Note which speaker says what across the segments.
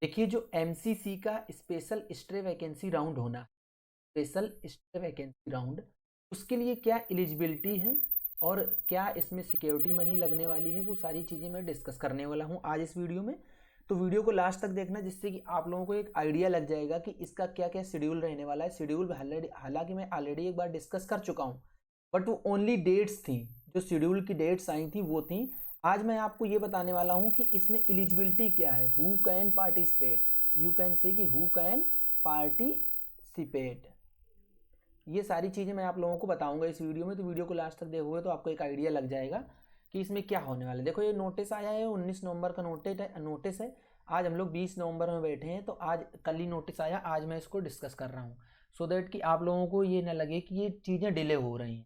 Speaker 1: देखिए, जो एमसीसी का स्पेशल स्टे वैकेंसी राउंड होना, स्पेशल स्टे वैकेंसी राउंड, उसके लिए क्या एलिजिबिलिटी है और क्या इसमें सिक्योरिटी मनी लगने वाली है, वो सारी चीज़ें मैं डिस्कस करने वाला हूँ आज इस वीडियो में। तो वीडियो को लास्ट तक देखना, जिससे कि आप लोगों को एक आइडिया लग जाएगा कि इसका क्या क्या शेड्यूल रहने वाला है। शेड्यूल हालांकि मैं ऑलरेडी एक बार डिस्कस कर चुका हूँ, बट वो ओनली डेट्स थी, जो शेड्यूल की डेट्स आई थी वो थी। आज मैं आपको ये बताने वाला हूँ कि इसमें एलिजिबिलिटी क्या है, who can participate, you can say कि हु कैन पार्टिसिपेट। ये सारी चीज़ें मैं आप लोगों को बताऊंगा इस वीडियो में, तो वीडियो को लास्ट तक देखोगे तो आपको एक आइडिया लग जाएगा कि इसमें क्या होने वाला है। देखो, ये नोटिस आया है, 19 नवंबर का नोटिस है। आज हम लोग 20 नवंबर में बैठे हैं, तो आज कल ही नोटिस आया, आज मैं इसको डिस्कस कर रहा हूँ, सो दैट कि आप लोगों को ये ना लगे कि ये चीज़ें डिले हो रही हैं।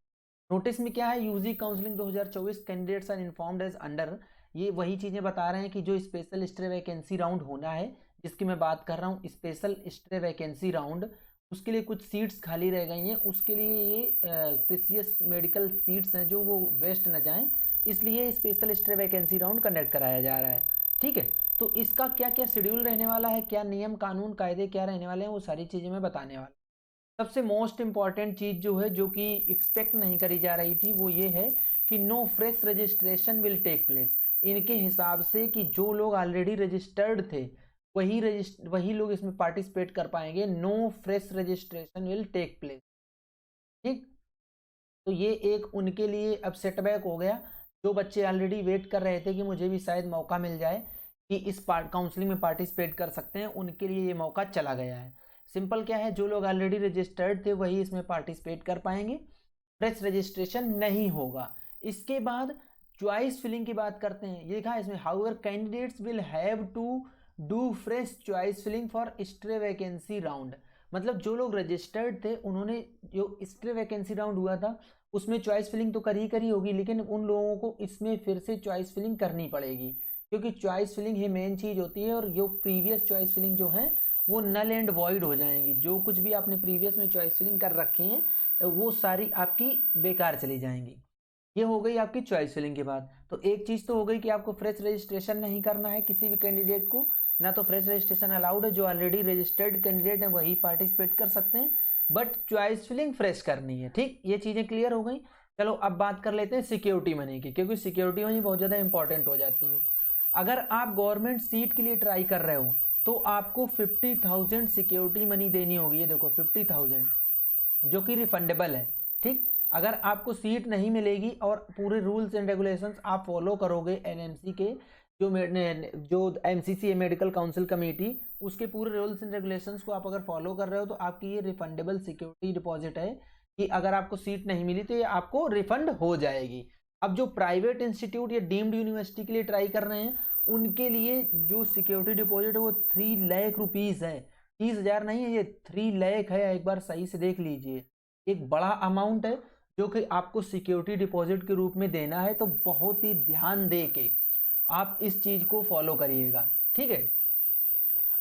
Speaker 1: नोटिस में क्या है, UG counselling 2024 candidates are informed as under. ये वही चीज़ें बता रहे हैं कि जो स्पेशल स्टे वैकेंसी राउंड होना है, जिसकी मैं बात कर रहा हूँ, स्पेशल स्टे वैकेंसी राउंड, उसके लिए कुछ सीट्स खाली रह गई हैं। उसके लिए ये प्रीसियस मेडिकल सीट्स हैं जो वो वेस्ट न जाएं, इसलिए special stray vacancy round conduct कराया जा रहा है। ठीक है, तो इसका क्या क्या शेड्यूल रहने वाला है, क्या नियम कानून कायदे क्या रहने वाले हैं, वो सारी चीज़ें मैं बताने वाला। सबसे मोस्ट इंपॉर्टेंट चीज़ जो है, जो कि एक्सपेक्ट नहीं करी जा रही थी, वो ये है कि no fresh registration will take place. इनके हिसाब से कि जो लोग ऑलरेडी रजिस्टर्ड थे वही लोग इसमें पार्टिसिपेट कर पाएंगे। No fresh registration will take place. ठीक, तो ये एक उनके लिए अब सेटबैक हो गया। जो बच्चे ऑलरेडी वेट कर रहे थे कि मुझे भी शायद मौका मिल जाए कि इस काउंसलिंग में पार्टिसिपेट कर सकते हैं, उनके लिए ये मौका चला गया है। सिंपल क्या है, जो लोग ऑलरेडी रजिस्टर्ड थे वही इसमें पार्टिसिपेट कर पाएंगे, फ्रेश रजिस्ट्रेशन नहीं होगा। इसके बाद चॉइस फिलिंग की बात करते हैं। ये लिखा है इसमें, however candidates will have to do fresh choice filling for stray vacancy round. मतलब जो लोग रजिस्टर्ड थे उन्होंने, जो स्टे वैकेंसी राउंड हुआ था उसमें चॉइस फिलिंग तो करी होगी, लेकिन उन लोगों को इसमें फिर से चॉइस फिलिंग करनी पड़ेगी, क्योंकि चॉइस फिलिंग ही मेन चीज़ होती है। और जो प्रीवियस चॉइस फिलिंग जो है वो नल एंड वॉइड हो जाएंगी। जो कुछ भी आपने प्रीवियस में चॉइस फिलिंग कर रखी है वो सारी आपकी बेकार चली जाएंगी। ये हो गई आपकी चॉइस फिलिंग के बाद। तो एक चीज़ तो हो गई कि आपको फ्रेश रजिस्ट्रेशन नहीं करना है किसी भी कैंडिडेट को, ना तो फ्रेश रजिस्ट्रेशन अलाउड है। जो ऑलरेडी रजिस्टर्ड कैंडिडेट है वही पार्टिसिपेट कर सकते हैं, बट चॉइस फिलिंग फ्रेश करनी है। ठीक, ये चीज़ें क्लियर हो गई। चलो अब बात कर लेते हैं सिक्योरिटी मनी की, क्योंकि सिक्योरिटी मनी बहुत ज़्यादा इंपॉर्टेंट हो जाती है। अगर आप गवर्नमेंट सीट के लिए ट्राई कर रहे हो तो आपको 50,000 सिक्योरिटी मनी देनी होगी। ये देखो 50,000, जो कि रिफंडेबल है। ठीक, अगर आपको सीट नहीं मिलेगी और पूरे रूल्स एंड रेगुलेशंस आप फॉलो करोगे एनएमसी के, जो एमसीसी है मेडिकल काउंसिल कमेटी, उसके पूरे रूल्स एंड रेगुलेशंस को आप अगर फॉलो कर रहे हो तो आपकी ये रिफंडेबल सिक्योरिटी डिपॉजिट है कि अगर आपको सीट नहीं मिली तो ये आपको रिफंड हो जाएगी। अब जो प्राइवेट इंस्टीट्यूट या डीम्ड यूनिवर्सिटी के लिए ट्राई कर रहे हैं, उनके लिए जो सिक्योरिटी डिपॉजिट है वो 3 लाख रुपीज़ है। 30,000 नहीं है, ये 3 लाख है। एक बार सही से देख लीजिए, एक बड़ा अमाउंट है जो कि आपको सिक्योरिटी डिपॉजिट के रूप में देना है। तो बहुत ही ध्यान दे के आप इस चीज को फॉलो करिएगा। ठीक है,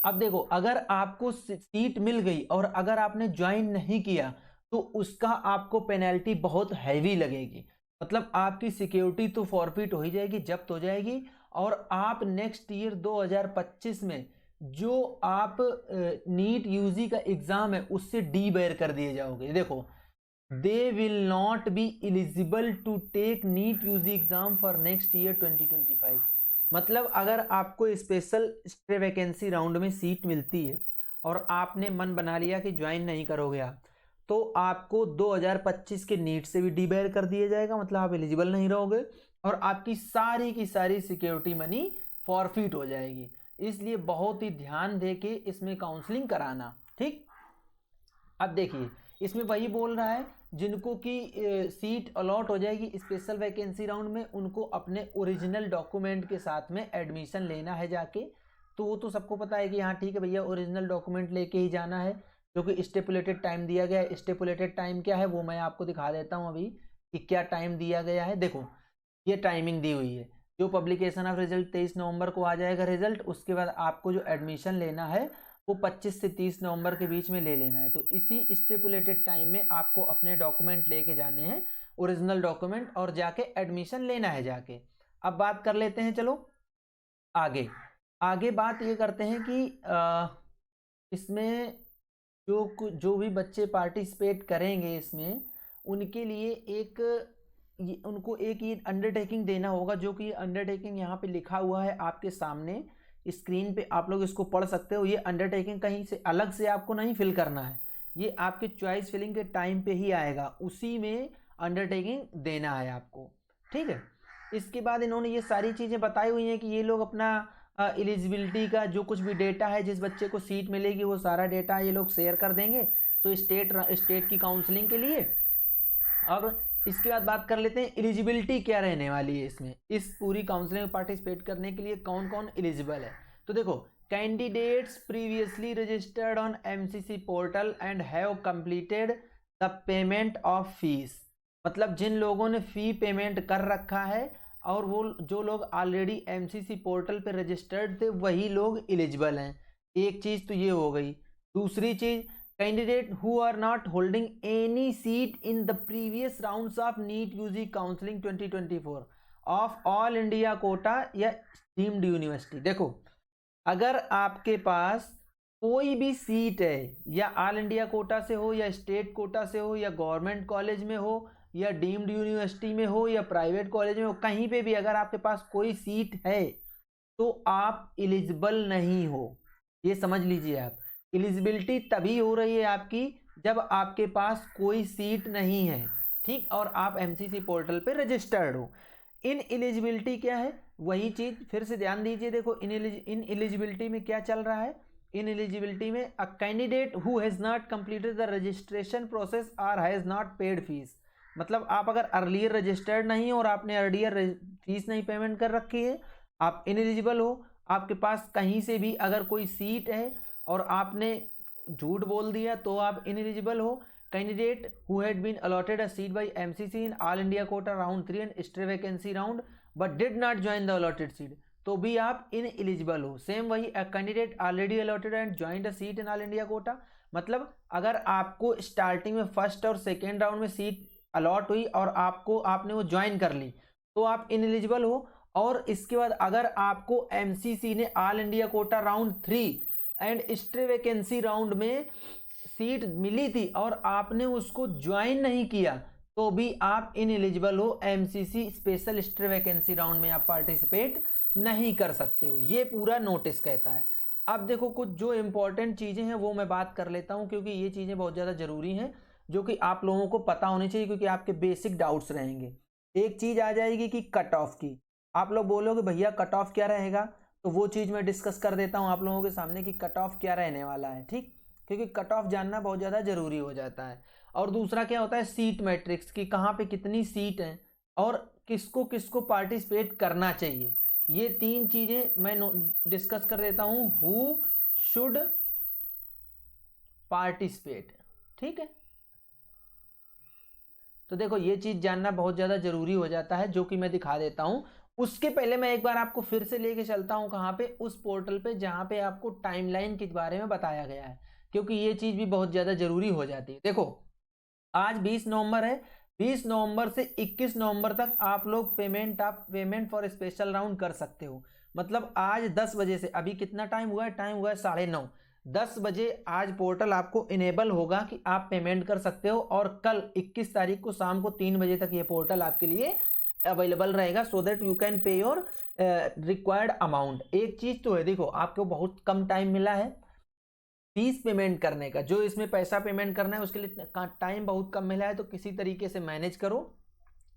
Speaker 1: अब देखो, अगर आपको सीट मिल गई और अगर आपने ज्वाइन नहीं किया तो उसका आपको पेनल्टी बहुत हैवी लगेगी। मतलब आपकी सिक्योरिटी तो फॉरफिट हो ही जाएगी, जब्त हो जाएगी, और आप नेक्स्ट ईयर 2025 में जो आप नीट यूजी का एग्जाम है उससे डी बैर कर दिए जाओगे। देखो, they will not be eligible to take NEET UG exam for next year 2025। मतलब अगर आपको स्पेशल स्टे वैकेंसी राउंड में सीट मिलती है और आपने मन बना लिया कि ज्वाइन नहीं करोगे आप, तो आपको 2025 के नीट से भी डिबेयर कर दिया जाएगा। मतलब आप एलिजिबल नहीं रहोगे और आपकी सारी की सारी सिक्योरिटी मनी फॉरफिट हो जाएगी। इसलिए बहुत ही ध्यान दे के इसमें काउंसलिंग कराना। ठीक, अब देखिए, इसमें वही बोल रहा है, जिनको की सीट अलॉट हो जाएगी स्पेशल वैकेंसी राउंड में, उनको अपने ओरिजिनल डॉक्यूमेंट के साथ में एडमिशन लेना है जाके। तो वो तो सबको पता है कि हाँ ठीक है भैया, ओरिजिनल डॉक्यूमेंट लेके ही जाना है, जो कि स्टेपुलेटेड टाइम दिया गया है। स्टेपुलेटेड टाइम क्या है वो मैं आपको दिखा देता हूँ अभी कि क्या टाइम दिया गया है। देखो, ये टाइमिंग दी हुई है। जो पब्लिकेशन ऑफ रिजल्ट 23 नवंबर को आ जाएगा रिजल्ट, उसके बाद आपको जो एडमिशन लेना है वो 25 से 30 नवंबर के बीच में ले लेना है। तो इसी स्टिपुलेटेड टाइम में आपको अपने डॉक्यूमेंट लेके जाने हैं, ओरिजिनल डॉक्यूमेंट, और जाके एडमिशन लेना है जाके। अब बात कर लेते हैं, चलो आगे। आगे बात ये करते हैं कि इसमें जो भी बच्चे पार्टिसिपेट करेंगे इसमें, उनके लिए उनको एक ये अंडरटेकिंग देना होगा, जो कि अंडरटेकिंग यहाँ पे लिखा हुआ है आपके सामने स्क्रीन पे, आप लोग इसको पढ़ सकते हो। ये अंडरटेकिंग कहीं से अलग से आपको नहीं फिल करना है, ये आपके चॉइस फिलिंग के टाइम पे ही आएगा, उसी में अंडरटेकिंग देना है आपको, ठीक है। इसके बाद इन्होंने ये सारी चीज़ें बताई हुई हैं कि ये लोग अपना एलिजिबिलिटी का जो कुछ भी डेटा है, जिस बच्चे को सीट मिलेगी वो सारा डेटा ये लोग शेयर कर देंगे तो स्टेट की काउंसलिंग के लिए। और इसके बाद बात कर लेते हैं एलिजिबिलिटी क्या रहने वाली है इसमें, इस पूरी काउंसलिंग में पार्टिसिपेट करने के लिए कौन कौन एलिजिबल है। तो देखो, candidates previously registered on MCC portal and have completed the payment of fees, मतलब जिन लोगों ने फी पेमेंट कर रखा है और वो जो लोग ऑलरेडी एमसीसी पोर्टल पे रजिस्टर्ड थे वही लोग एलिजिबल हैं। एक चीज़ तो ये हो गई। दूसरी चीज़, candidate who are not holding any seat in the previous rounds of NEET UG counselling 2024 of all India quota या डीम्ड यूनिवर्सिटी। देखो, अगर आपके पास कोई भी सीट है, या ऑल इंडिया कोटा से हो या स्टेट कोटा से हो या गवर्नमेंट कॉलेज में हो या डीम्ड यूनिवर्सिटी में हो या प्राइवेट कॉलेज में हो, कहीं पे भी अगर आपके पास कोई सीट है तो आप एलिजिबल नहीं हो। ये समझ लीजिए, आप एलिजिबिलिटी तभी हो रही है आपकी जब आपके पास कोई सीट नहीं है, ठीक, और आप एमसीसी पोर्टल पे रजिस्टर्ड हो। इन एलिजिबिलिटी क्या है, वही चीज फिर से ध्यान दीजिए। देखो, इन एलिजिबिलिटी में क्या चल रहा है, इन एलिजिबिलिटी में a candidate who has not completed the registration process और हैज नॉट पेड फीस, मतलब आप अगर अर्लियर रजिस्टर्ड नहीं हो और आपने अर्लियर फीस नहीं पेमेंट कर रखी है, आप इनएलिजिबल हो। आपके पास कहीं से भी अगर कोई सीट है और आपने झूठ बोल दिया तो आप इनएलिजिबल हो। Candidate who had been allotted a seat by MCC in all India quota round 3 and stray vacancy round but did not join the allotted seat, तो भी आप इनएलिजिबल हो। सेम वही, a candidate already allotted and joined a seat in all India quota, मतलब अगर आपको starting में first और सेकेंड राउंड में सीट अलॉट हुई और आपने वो ज्वाइन कर ली तो आप इनएलिजिबल हो। और इसके बाद अगर आपको एमसीसी ने all India quota round 3 and stray vacancy round में सीट मिली थी और आपने उसको ज्वाइन नहीं किया तो भी आप इनएलिजिबल हो, MCC special stray vacancy round में आप पार्टिसिपेट नहीं कर सकते हो। ये पूरा नोटिस कहता है। अब देखो, कुछ जो इंपॉर्टेंट चीजें हैं वो मैं बात कर लेता हूं, क्योंकि ये चीजें बहुत ज्यादा जरूरी हैं जो कि आप लोगों को पता होनी चाहिए, क्योंकि आपके बेसिक डाउट्स रहेंगे। एक चीज आ जाएगी कि कट ऑफ की, आप लोग बोलोगे भैया कट ऑफ क्या रहेगा, तो वो चीज मैं डिस्कस कर देता हूं आप लोगों के सामने कि कट ऑफ क्या रहने वाला है, ठीक, क्योंकि कट ऑफ जानना बहुत ज्यादा जरूरी हो जाता है। और दूसरा क्या होता है, सीट मैट्रिक्स की, कहाँ पे कितनी सीट है और किसको किसको पार्टिसिपेट करना चाहिए। ये तीन चीजें मैं डिस्कस कर देता हूं, हु शुड पार्टिसिपेट, ठीक है। तो देखो, ये चीज जानना बहुत ज्यादा जरूरी हो जाता है, जो कि मैं दिखा देता हूं। उसके पहले मैं एक बार आपको फिर से लेके चलता हूं, कहां पे, उस पोर्टल पे जहां पे आपको टाइमलाइन के बारे में बताया गया है, क्योंकि ये चीज भी बहुत ज्यादा जरूरी हो जाती है। देखो, आज 20 नवंबर है, 20 नवंबर से 21 नवंबर तक आप लोग पेमेंट फॉर स्पेशल राउंड कर सकते हो। मतलब आज 10 बजे से, अभी कितना टाइम हुआ है, टाइम हुआ है 9:30, 10 बजे आज पोर्टल आपको इनेबल होगा कि आप पेमेंट कर सकते हो, और कल 21 तारीख को शाम को 3 बजे तक ये पोर्टल आपके लिए अवेलेबल रहेगा, so that you can pay your required amount. एक चीज तो है, देखो आपको बहुत कम टाइम मिला है फीस पेमेंट करने का, जो इसमें पैसा पेमेंट करना है उसके लिए टाइम बहुत कम मिला है, तो किसी तरीके से मैनेज करो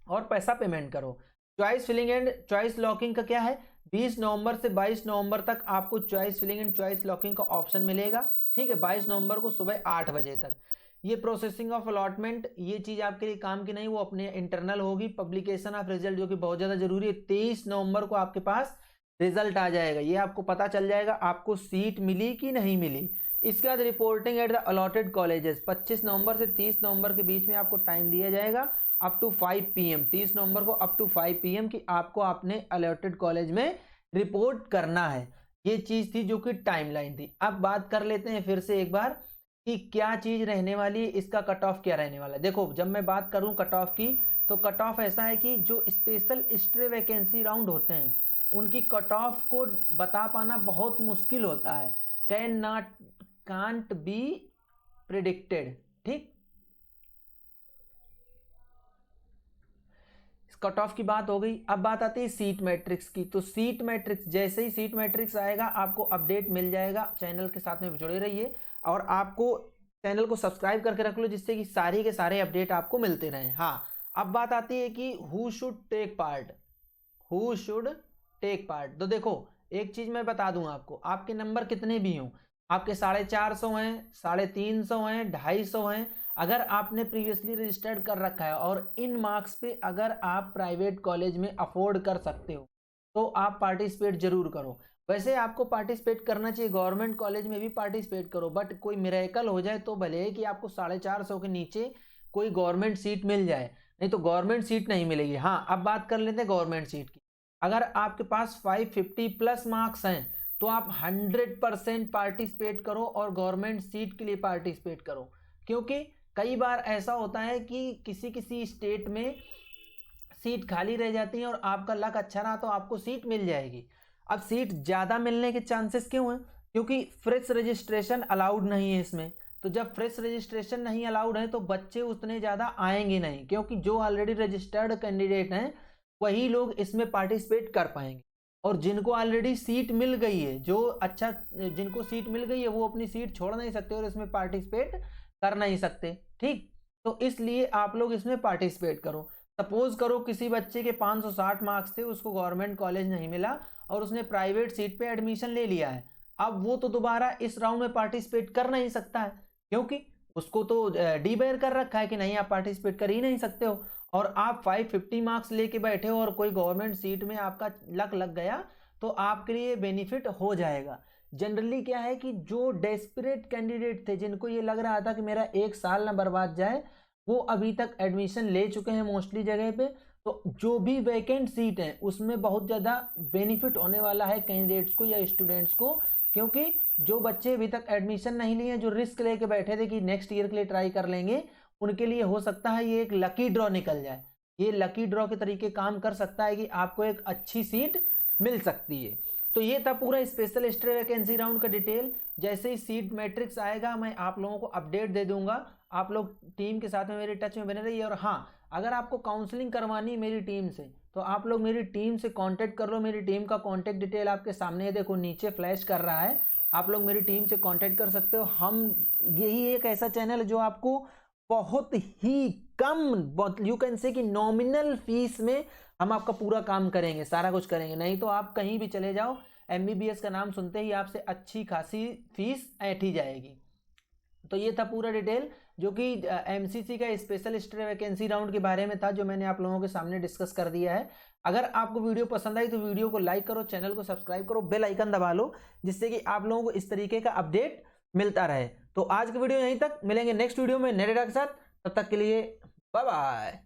Speaker 1: और पैसा पेमेंट करो। Choice filling and choice locking का क्या है, 20 नवंबर से 22 नवंबर तक आपको choice filling and choice locking का ऑप्शन मिलेगा, ठीक है, 22 नवंबर को सुबह 8 बजे तक। ये प्रोसेसिंग ऑफ अलॉटमेंट, ये चीज आपके लिए काम की नहीं, वो अपने इंटरनल होगी। पब्लिकेशन ऑफ रिजल्ट, जो कि बहुत ज्यादा जरूरी है, 23 नवंबर को आपके पास रिजल्ट आ जाएगा, ये आपको पता चल जाएगा आपको सीट मिली कि नहीं मिली। इसके बाद reporting at the allotted colleges, 25 नवंबर से 30 नवंबर के बीच में आपको टाइम दिया जाएगा अप टू 5 PM, 30 नवंबर को अप टू 5 PM की आपको अपने अलॉटेड कॉलेज में रिपोर्ट करना है। ये चीज थी जो कि टाइमलाइन थी। अब बात कर लेते हैं फिर से एक बार कि क्या चीज रहने वाली है, इसका कट ऑफ क्या रहने वाला है। देखो, जब मैं बात करूं कट ऑफ की, तो कट ऑफ ऐसा है कि जो स्पेशल स्टे वैकेंसी राउंड होते हैं उनकी कट ऑफ को बता पाना बहुत मुश्किल होता है, कांट बी प्रिडिक्टेड। ठीक, कट ऑफ की बात हो गई। अब बात आती है सीट मैट्रिक्स की। तो सीट मैट्रिक्स, जैसे ही सीट मैट्रिक्स आएगा आपको अपडेट मिल जाएगा। चैनल के साथ में जुड़े रहिए और आपको चैनल को सब्सक्राइब करके रख लो, जिससे कि सारे के सारे अपडेट आपको मिलते रहें। हाँ, अब बात आती है कि who should take part, who should take part. तो देखो एक चीज मैं बता दूं आपको, आपके नंबर कितने भी हों, आपके 450 हैं, 350 हैं, 250 हैं, अगर आपने प्रीवियसली रजिस्टर्ड कर रखा है और इन मार्क्स पे अगर आप प्राइवेट कॉलेज में अफोर्ड कर सकते हो तो आप पार्टिसिपेट जरूर करो। वैसे आपको पार्टिसिपेट करना चाहिए, गवर्नमेंट कॉलेज में भी पार्टिसिपेट करो, बट कोई मिरेकल हो जाए तो भले कि आपको 450 के नीचे कोई गवर्नमेंट सीट मिल जाए, नहीं तो गवर्नमेंट सीट नहीं मिलेगी। हाँ, अब बात कर लेते हैं गवर्नमेंट सीट की। अगर आपके पास 550 प्लस मार्क्स हैं तो आप 100% पार्टिसिपेट करो और गवर्नमेंट सीट के लिए पार्टिसिपेट करो, क्योंकि कई बार ऐसा होता है कि किसी किसी स्टेट में सीट खाली रह जाती है और आपका लक अच्छा रहा तो आपको सीट मिल जाएगी। अब सीट ज़्यादा मिलने के चांसेस क्यों हैं? क्योंकि फ्रेश रजिस्ट्रेशन अलाउड नहीं है इसमें। तो जब फ्रेश रजिस्ट्रेशन नहीं अलाउड है तो बच्चे उतने ज़्यादा आएंगे नहीं, क्योंकि जो ऑलरेडी रजिस्टर्ड कैंडिडेट हैं वही लोग इसमें पार्टिसिपेट कर पाएंगे। और जिनको ऑलरेडी सीट मिल गई है, जो अच्छा जिनको सीट मिल गई है वो अपनी सीट छोड़ नहीं सकते और इसमें पार्टिसिपेट कर नहीं सकते। ठीक, तो इसलिए आप लोग इसमें पार्टिसिपेट करो। सपोज करो किसी बच्चे के 560 मार्क्स थे, उसको गवर्नमेंट कॉलेज नहीं मिला और उसने प्राइवेट सीट पे एडमिशन ले लिया है। अब वो तो दोबारा इस राउंड में पार्टिसिपेट कर नहीं सकता है, क्योंकि उसको तो डीबेयर कर रखा है कि नहीं आप पार्टिसिपेट कर ही नहीं सकते हो। और आप 550 मार्क्स लेके बैठे हो और कोई गवर्नमेंट सीट में आपका लक लग गया तो आपके लिए बेनिफिट हो जाएगा। जनरली क्या है कि जो डेस्परेट कैंडिडेट थे, जिनको ये लग रहा था कि मेरा एक साल ना बर्बाद जाए, वो अभी तक एडमिशन ले चुके हैं मोस्टली जगह पे। तो जो भी वैकेंट सीट है उसमें बहुत ज़्यादा बेनिफिट होने वाला है कैंडिडेट्स को या स्टूडेंट्स को, क्योंकि जो बच्चे अभी तक एडमिशन नहीं लिए, जो रिस्क लेके बैठे थे कि नेक्स्ट ईयर के लिए ट्राई कर लेंगे, उनके लिए हो सकता है ये एक लकी ड्रॉ निकल जाए। ये लकी ड्रॉ के तरीके काम कर सकता है कि आपको एक अच्छी सीट मिल सकती है। तो ये था पूरा स्पेशल स्ट्रे वैकेंसी राउंड का डिटेल। जैसे ही सीट मैट्रिक्स आएगा मैं आप लोगों को अपडेट दे दूंगा। आप लोग टीम के साथ में मेरे टच में बने रहिए। और हाँ, अगर आपको काउंसलिंग करवानी है मेरी टीम से तो आप लोग मेरी टीम से कांटेक्ट कर लो। मेरी टीम का कांटेक्ट डिटेल आपके सामने देखो नीचे फ्लैश कर रहा है, आप लोग मेरी टीम से कांटेक्ट कर सकते हो। हम यही एक ऐसा चैनल है जो आपको बहुत ही कम, यू कैन से कि नॉमिनल फीस में हम आपका पूरा काम करेंगे, सारा कुछ करेंगे। नहीं तो आप कहीं भी चले जाओ, MBBS का नाम सुनते ही आपसे अच्छी खासी फीस ऐंठी जाएगी। तो ये था पूरा डिटेल जो कि MCC का स्पेशल स्ट्रे वैकेंसी राउंड के बारे में था, जो मैंने आप लोगों के सामने डिस्कस कर दिया है। अगर आपको वीडियो पसंद आई तो वीडियो को लाइक करो, चैनल को सब्सक्राइब करो, बेल आइकन दबा लो, जिससे कि आप लोगों को इस तरीके का अपडेट मिलता रहे। तो आज की वीडियो यहीं तक, मिलेंगे नेक्स्ट वीडियो में नए डेटा के साथ। तब तक के लिए बाय बाय।